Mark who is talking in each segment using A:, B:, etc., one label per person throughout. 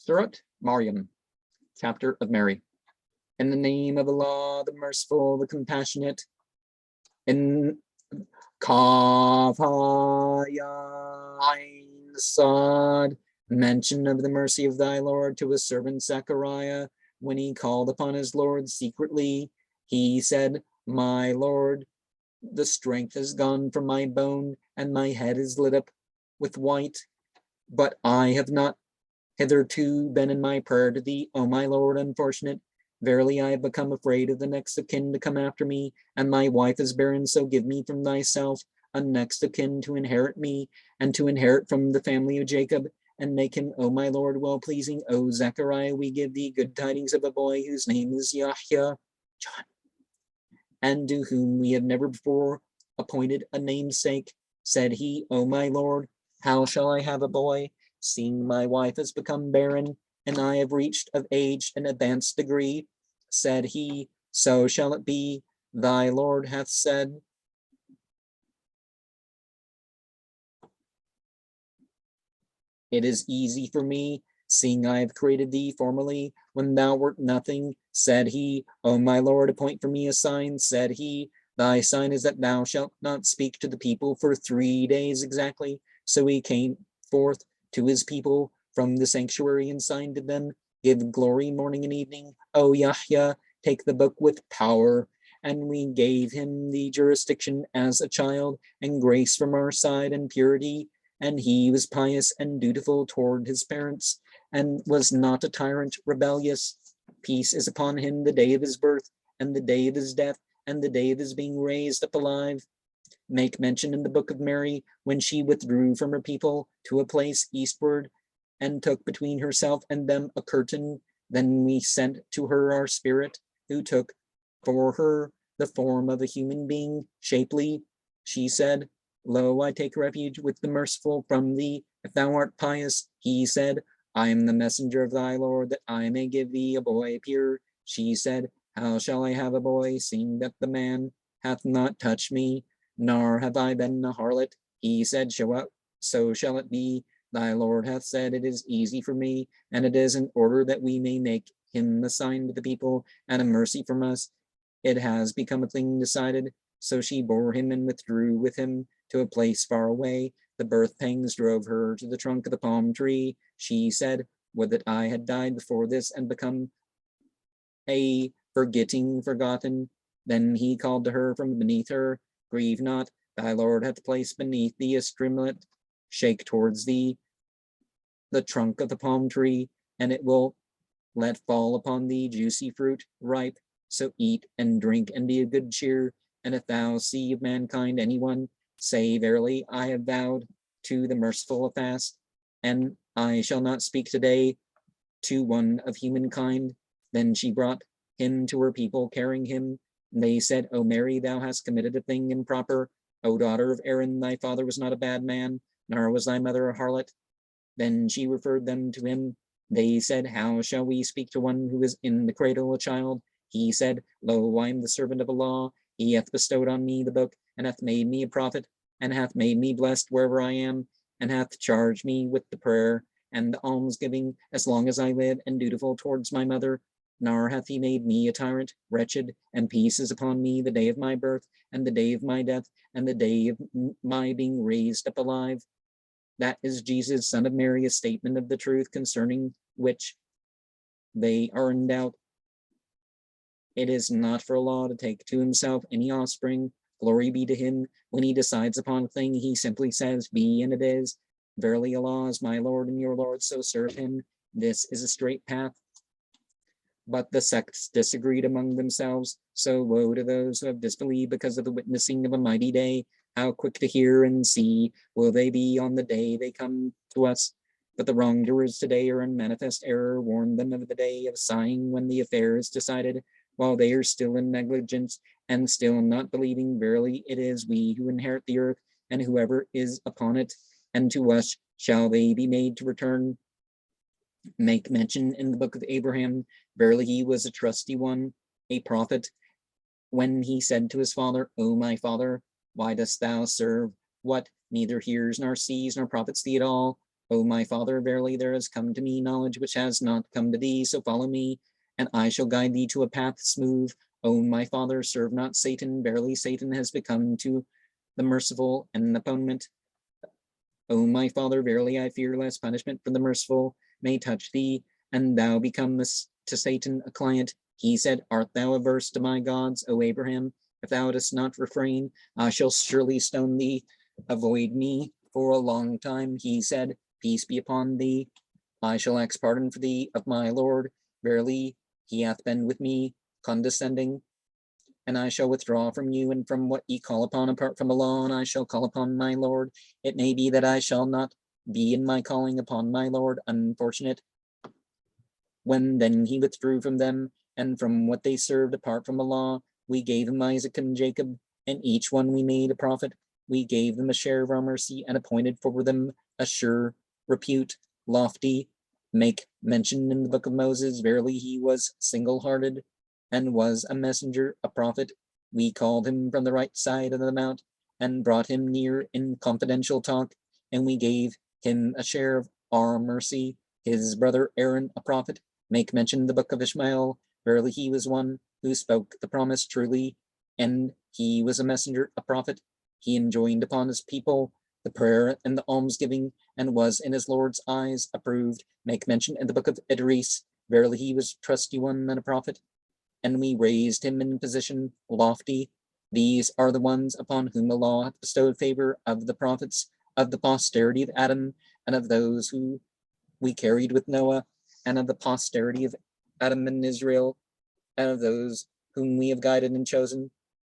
A: Surat Maryam, chapter of Mary. In the name of Allah, the merciful, the compassionate. In Kaf Ha Ya Ain Sad, mention of the mercy of thy Lord to his servant Zechariah when he called upon his Lord secretly. He said, "My Lord, the strength is gone from my bone, and my head is lit up with white. But I have not hitherto been in my prayer to thee, O my Lord, unfortunate. Verily I have become afraid of the next of kin to come after me, and my wife is barren, so give me from thyself a next of kin to inherit me, and to inherit from the family of Jacob, and make him, O my Lord, well-pleasing. O Zechariah, we give thee good tidings of a boy whose name is Yahya, John, and to whom we have never before appointed a namesake. Said he, O my Lord, how shall I have a boy, seeing my wife has become barren, and I have reached of age an advanced degree? Said he, so shall it be. Thy Lord hath said, it is easy for me, seeing I have created thee formerly, when thou wert nothing. Said he, O my Lord, appoint for me a sign. Said he, thy sign is that thou shalt not speak to the people for 3 days exactly. So he came forth to his people from the sanctuary and signed to them, give glory morning and evening. O Yahya, take the book with power. And we gave him the jurisdiction as a child, and grace from our side, and purity. And he was pious and dutiful toward his parents, and was not a tyrant, rebellious. Peace is upon him the day of his birth, and the day of his death, and the day of his being raised up alive. Make mention in the book of Mary, when she withdrew from her people to a place eastward, and took between herself and them a curtain. Then we sent to her our spirit, who took for her the form of a human being, shapely. She said, Lo, I take refuge with the merciful from thee, if thou art pious. He said, I am the messenger of thy Lord, that I may give thee a boy pure. She said, how shall I have a boy, seeing that the man hath not touched me, nor have I been a harlot? He said, show up, so shall it be. Thy Lord hath said, it is easy for me, and it is in order that we may make him a sign to the people, and a mercy from us. It has become a thing decided. So she bore him and withdrew with him to a place far away. The birth pangs drove her to the trunk of the palm tree. She said, would that I had died before this and become a forgotten. Then he called to her from beneath her, grieve not, thy Lord hath placed beneath thee a streamlet. Shake towards thee the trunk of the palm tree, and it will let fall upon thee juicy fruit, ripe. So eat and drink and be of good cheer. And if thou see of mankind anyone, say, verily, I have vowed to the merciful a fast, and I shall not speak today to one of humankind. Then she brought him to her people, carrying him. And they said, O Mary, thou hast committed a thing improper. O daughter of Aaron, thy father was not a bad man, nor was thy mother a harlot. Then she referred them to him. They said, how shall we speak to one who is in the cradle a child? He said, lo, I am the servant of Allah. He hath bestowed on me the book, and hath made me a prophet, and hath made me blessed wherever I am, and hath charged me with the prayer and the almsgiving as long as I live, and dutiful towards my mother. Nor hath he made me a tyrant, wretched, and peace is upon me the day of my birth, and the day of my death, and the day of my being raised up alive. That is Jesus, son of Mary, a statement of the truth concerning which they are in doubt. It is not for Allah to take to himself any offspring. Glory be to him. When he decides upon a thing, he simply says, be, and it is. Verily Allah is my Lord and your Lord, so serve him. This is a straight path. But the sects disagreed among themselves. So woe to those who have disbelieved because of the witnessing of a mighty day. How quick to hear and see will they be on the day they come to us. But the wrongdoers today are in manifest error. Warn them of the day of sighing when the affair is decided, while they are still in negligence and still not believing. Verily it is we who inherit the earth, and whoever is upon it, and to us shall they be made to return. Make mention in the book of Abraham, verily he was a trusty one, a prophet, when he said to his father, O my father, why dost thou serve what neither hears nor sees nor profits thee at all? O my father, verily there has come to me knowledge which has not come to thee, so follow me, and I shall guide thee to a path smooth. O my father, serve not Satan, verily Satan has become to the merciful an opponent. O my father, verily I fear lest punishment from the merciful may touch thee, and thou becomest to Satan a client. He said, Art thou averse to my gods, O Abraham? If thou dost not refrain, I shall surely stone thee. Avoid me for a long time. He said, Peace be upon thee. I shall ask pardon for thee of my Lord. Verily, he hath been with me, condescending. And I shall withdraw from you and from what ye call upon apart from the law, and I shall call upon my Lord. It may be that I shall not be in my calling upon my Lord unfortunate. When then he withdrew from them, and from what they served apart from the law, we gave him Isaac and Jacob, and each one we made a prophet. We gave them a share of our mercy, and appointed for them a sure repute, lofty. Make mention in the book of Moses, verily he was single-hearted, and was a messenger, a prophet. We called him from the right side of the mount, and brought him near in confidential talk, and we gave him a share of our mercy. His brother Aaron, a prophet. Make mention in the book of Ishmael, verily he was one who spoke the promise truly, and he was a messenger, a prophet. He enjoined upon his people the prayer and the almsgiving, and was in his Lord's eyes approved. Make mention in the book of Idris, verily he was a trusty one and a prophet, and we raised him in position lofty. These are the ones upon whom the law hath bestowed favor of the prophets, of the posterity of Adam, and of those who we carried with Noah, and of the posterity of Adam and Israel, and of those whom we have guided and chosen.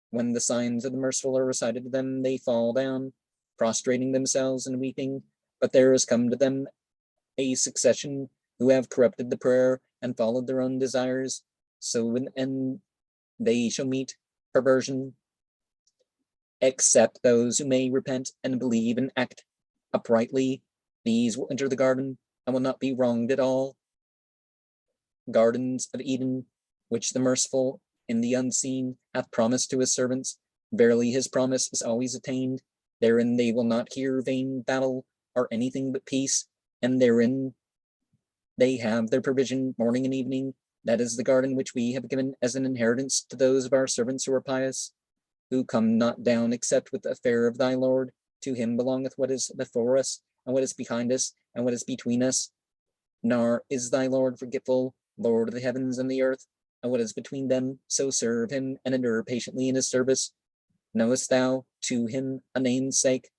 A: When the signs of the merciful are recited to them, they fall down, prostrating themselves and weeping. But there has come to them a succession who have corrupted the prayer and followed their own desires. So in the end they shall meet perversion, except those who may repent and believe and act uprightly. These will enter the garden and will not be wronged at all. Gardens of Eden, which the merciful in the unseen hath promised to his servants. Verily his promise is always attained. Therein they will not hear vain battle or anything but peace, and therein they have their provision morning and evening. That is the garden which we have given as an inheritance to those of our servants who are pious, who come not down except with the affair of thy Lord. To him belongeth what is before us, and what is behind us, and what is between us. Nor is thy Lord forgetful, Lord of the heavens and the earth, and what is between them, so serve him and endure patiently in his service. Knowest thou to him a name's sake?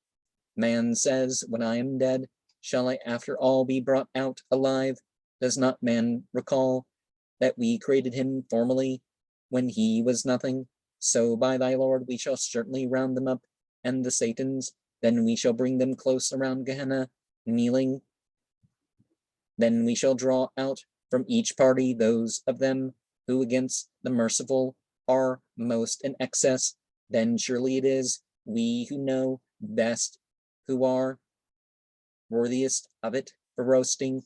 A: Man says, when I am dead, shall I after all be brought out alive? Does not man recall that we created him formerly when he was nothing? So by thy Lord we shall certainly round them up, and the Satans, then we shall bring them close around Gehenna, kneeling. Then we shall draw out from each party those of them who against the merciful are most in excess. Then surely it is we who know best who are worthiest of it for roasting.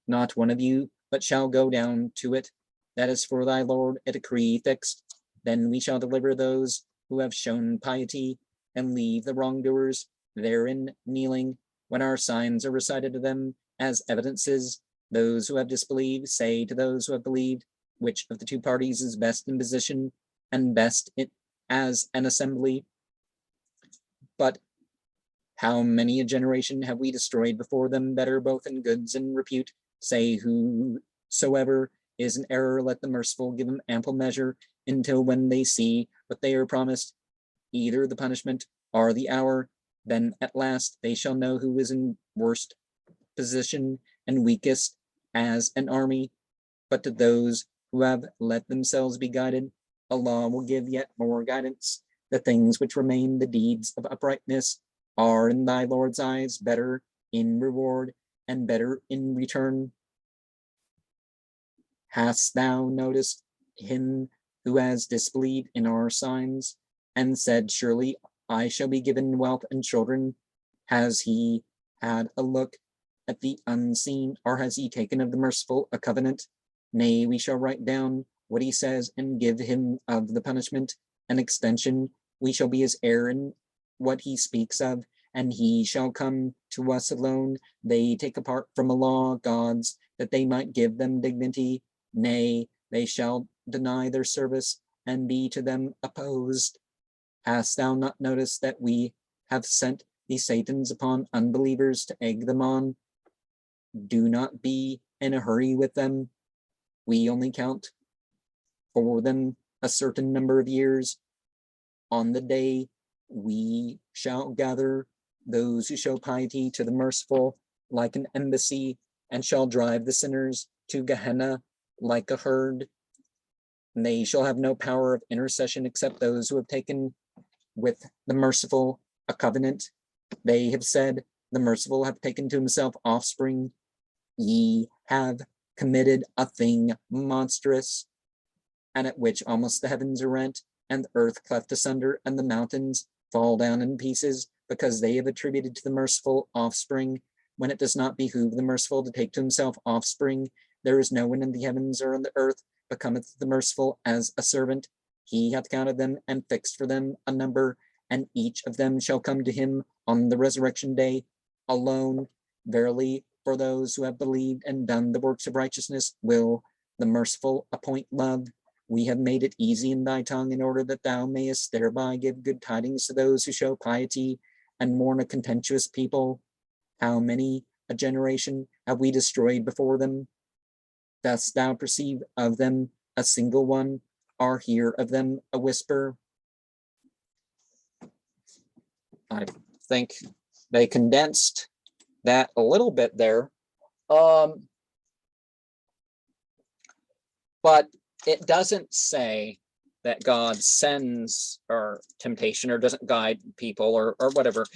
A: Not one of you but shall go down to it. That is for thy Lord a decree fixed. Then we shall deliver those who have shown piety, and leave the wrongdoers therein kneeling. When our signs are recited to them as evidences, those who have disbelieved say to those who have believed, which of the two parties is best in position and best as an assembly. But how many a generation have we destroyed before them, better both in goods and repute? Say, whosoever is in error, let the merciful give him ample measure, until when they see what they are promised, either the punishment or the hour, then at last they shall know who is in worst position and weakest as an army. But to those who have let themselves be guided, Allah will give yet more guidance. The things which remain, the deeds of uprightness, are in thy Lord's eyes better in reward and better in return. Hast thou noticed him who has disbelieved in our signs, and said, surely I shall be given wealth and children? Has he had a look at the unseen, or has he taken of the merciful a covenant? Nay, we shall write down what he says, and give him of the punishment an extension. We shall be his heir in what he speaks of, and he shall come to us alone. They take apart from a law gods, that they might give them dignity. Nay, they shall deny their service, and be to them opposed. Hast thou not noticed that we have sent these Satans upon unbelievers to egg them on? Do not be in a hurry with them. We only count for them a certain number of years. On the day we shall gather those who show piety to the merciful like an embassy, and shall drive the sinners to Gehenna like a herd. And they shall have no power of intercession except those who have taken with the merciful a covenant. They have said, the merciful have taken to himself offspring. Ye have committed a thing monstrous, and at which almost the heavens are rent, and the earth cleft asunder, and the mountains fall down in pieces, because they have attributed to the merciful offspring, when it does not behoove the merciful to take to himself offspring. There is no one in the heavens or on the earth becometh the merciful as a servant. He hath counted them and fixed for them a number, and each of them shall come to him on the resurrection day alone. Verily, for those who have believed and done the works of righteousness will the merciful appoint love. We have made it easy in thy tongue, in order that thou mayest thereby give good tidings to those who show piety and mourn a contentious people. How many a generation have we destroyed before them? Dost thou perceive of them a single one, or hear of them a whisper? I think they condensed that a little bit there. But it doesn't say that God sends or temptation or doesn't guide people or whatever.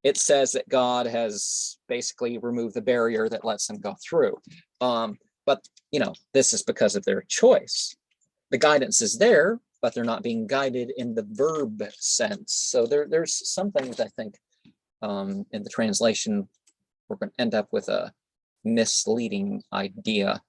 A: It says that God has basically removed the barrier that lets them go through. But, you know, this is because of their choice. The guidance is there, but they're not being guided in the verb sense. So there's some things I think in the translation, we're going to end up with a misleading idea.